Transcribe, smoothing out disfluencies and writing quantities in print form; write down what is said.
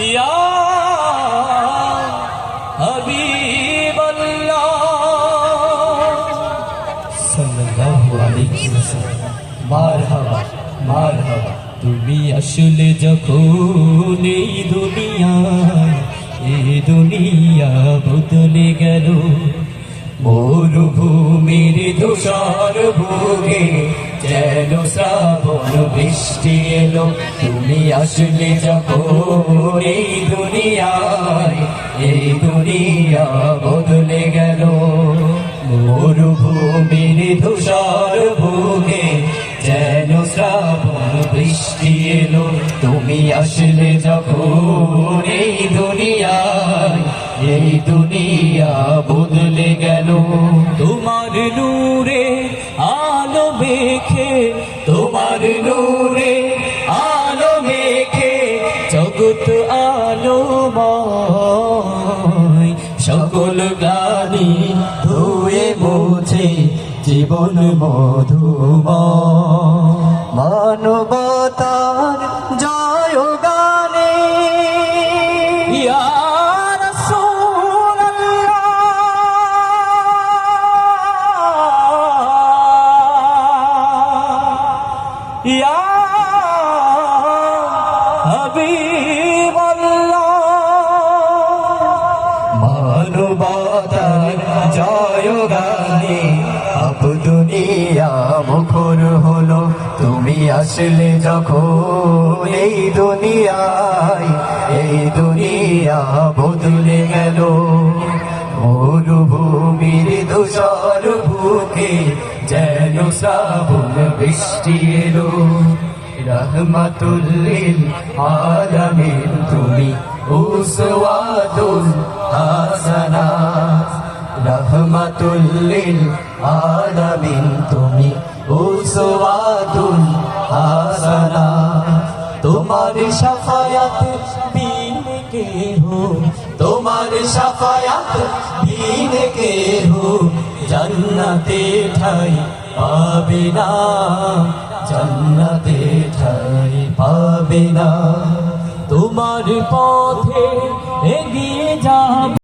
ইয়া হাবিবাল্লাহ সাল্লাল্লাহু আলাইহি ওয়াসাল্লাম। মারহাবা মারহাবা। তুমি আসলে যখন এই দুনিয়া বদলে গেল, মরুভূমির ধূসর ভোগে যেন শ্রাবণ বৃষ্টি এলো। তুমি আসলে যখন এই দুনিয়া বদলে গেল, মরুভূমির ধূসর ভোগে যেন শ্রাবণ বৃষ্টি এলো। তুমি আসলে যখন এই দুনিয়া বদলে গেল। তোমার নূরে আলো মেখে, তোমার নূরে আলো মেখে জগৎ আলোময়। সকল গানি ধুয়ে মুছে জীবন মধুময়। মানবতার জয় গানে ইয়া রাসূলুল্লাহ, ইয়া হাবিবাল্লাহ। মানবতার জয় গানে আপ দুনিয়া মুখর হলো। তুমি আসলে যখন এই দুনিয়া বদলে গেল, মরুভূমির ধূসর বুকে যেন শ্রাবণ বৃষ্টি এলো। রহমাতুল লিল আলামিন তুমি উসওয়াতুল হাসানা। রহমাতুল লিল আলামিন তুমি উসওয়াতুল হাসানা। তোমার শাফায়াত বিনে কে হো, তোমার শাফায়াত বিনে কে হো জান্নাতে ঠাই পাবে না, জান্নাতে ঠাই পাবে না। তোমার পথে এগিয়ে যাব।